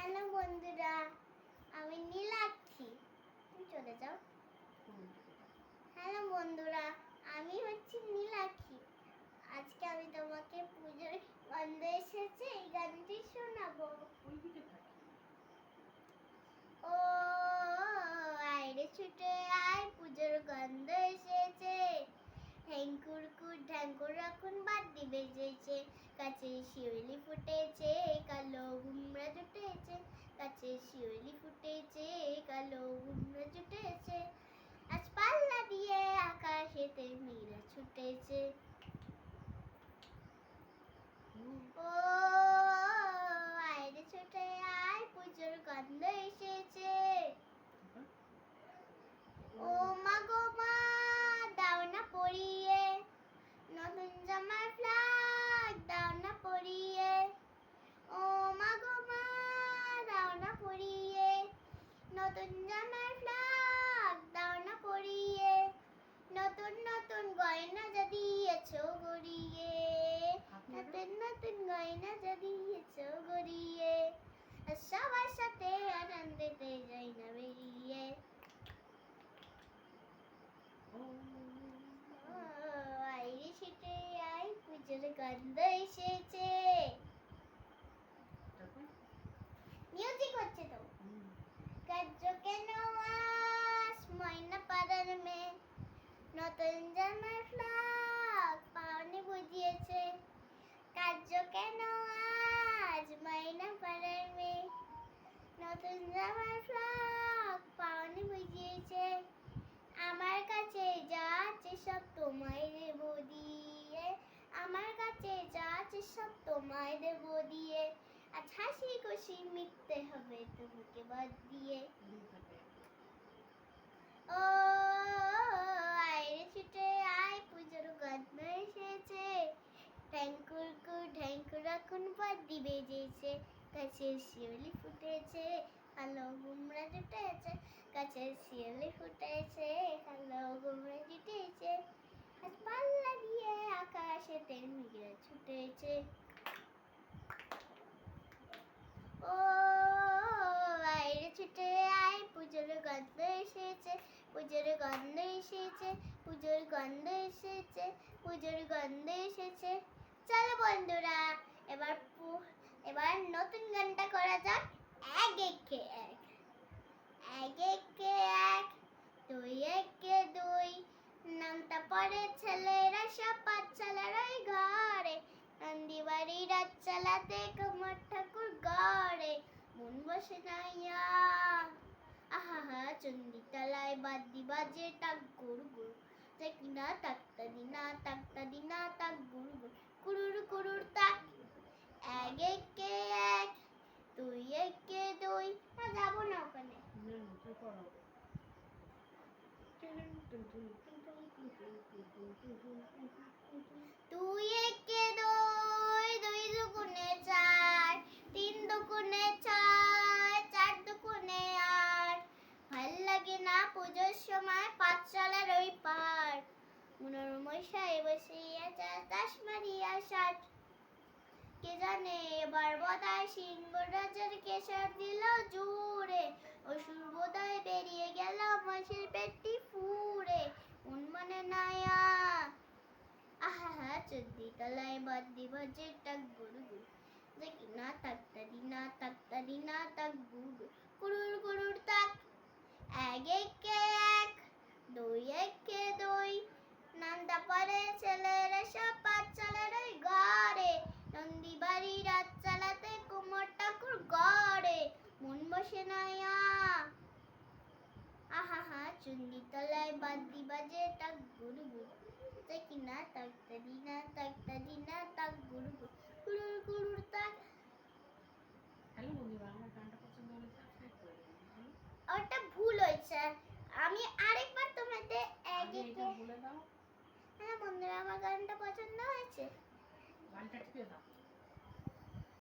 Hello বন্ধুরা, আমি নীলাক্ষী। তুমি চলে যাও। হ্যালো বন্ধুরা, আমি হচ্ছি নীলাক্ষী। আজকে আমি তোমাকে পুজোর গন্ধ এসেছে এই গানটি শোনাবো। ও আইরে ছুটে আয়, পুজোর গন্ধ এসেছে। ঢ্যাঙ্কুর রাখুন বাদ্যি বেজেছে, কাছে শিউলি ফুটেছে, কালো গুমরা জুটেছে। কাছে শিউলি ফুটেছে, কালো গুমরা জুটেছে। আজ পাল্লা দিয়ে আকাশেতে মীরা ছুটেছে। ও আইরে ছুটে আয়, পুজোর গন্ধ এসেছে। ও মা গো মা, দাও না পরিয়ে নতুন জামার ফ্লাগ, দাও না পরিয়ে। ও মা গো মা, দাও না পরিয়ে নতুন জামার ফ্লাগ, দাও না পরিয়ে। নতুন নতুন গয়না যা দিয়েছো গড়িয়ে, নতুন নতুন গয়না যা দিয়েছো গড়িয়ে। সবার সাথে আনন্দেতে যাই না বেরিয়ে। আইরে ছুটে আয়, পুজোর গন্ধ এসেছে। মিউজিক হচ্ছে তো। কার্য কেন আস ময়না পাড়ার মেয়ে, নতুন জামার ফ্লাগ পাওনি বুঝিয়েছে। কার্য কেন আজ ময়না পাড়ার মেয়ে, নতুন জামার ফ্লাগ পাওনি বুঝিয়েছে। আমার কাছে যা আছে সব তোমায় দেব দিয়ে, আমার কাছে যা আছে সব তোমায় দেব দিয়ে। আজ হাসি খুশি মিটতে হবে তোমাকে বাদ দিয়ে। ও আইরে ছুটে আয়, পুজোর গন্ধ এসেছে। ঢ্যাঙ্কুর রাখুন বাদ্যি বেজেছে, কাছে শিউলি ফুটেছে, কালো গুমরা জুটেছে। কাছে শিউলি ফুটেছে, কালো গুমরা জুটেছে। আজ পাল্লা দিয়ে আকাশেতে মীরা ছুটেছে। ও আইরে ছুটে আয়, পুজোর গন্ধ এসেছে। পুজোর গন্ধ এসেছে, পুজোর গন্ধ এসেছে, পুজোর গন্ধ এসেছে। চলো বন্ধুরা, এবার নতুন গানটা করা যাক। এক একে এক, এক একে এক, দুই একে দুই। নামটা পড়ে ছেলেরা সব পাঠশালার ওই ঘরে, নন্দী বাড়ি রাত চালাতে কুমার ঠাকুর গড়ে। মন বসে নাইয়া আহা চন্ডী তলায় বাদ্যি বাজে টাক গুড় গুড়, দেখি না তাকতা দিনা তাকতা দিনা তাক গুড় গুড়, কুড়ুর কুড়ুর তাক। এক একে এক, দুই একে দুই। না যাবো না ওখানে। দুই একে দুই, দুই দুগুণে চার, তিন দুগুণে ছয়, চার দুগুণে আট। ভাল লাগে না পুজোর সময় পাঠশালার ওই পার, মশাই বসিয়া চাষ মারিয়া ষাট। কে জানে এবার বোধহয় সিংহরাজের কেশর দিল জুড়ে, অসুর বোধহয় বেরিয়ে গেল মাসির পেটটি ফুড়ে। মন মানে নাইয়া আহা চন্ডী তলায় বাদ্যি বাজে টাক গুড় গুড়, দেখি না তাকতা দিনা তাকতা দিনা তাক গুড় গুড়, কুড়ুর কুড়ুর তাক। এক একে এক, দুই একে দুই। নামটা পড়ে ছেলেরা সব পাঠশালার ওই ঘরে, নন্দী বাড়ি রাত চালাতে কুমার ঠাকুর গড়ে। মন বসে নাইয়া আহা চন্ডী তলায় বাদ্যি বাজে টাক গুড় গুড়, দেখি না তাকতা দিনা তাক গুড় গুড়, কুড়ুর কুড়ুর তাক। ওটা ভুল হয়েছে, আমি আরেকবার তোমাদের এক একে। হ্যাঁ বন্ধুরা, আমার গানটা পছন্দ হয়েছে।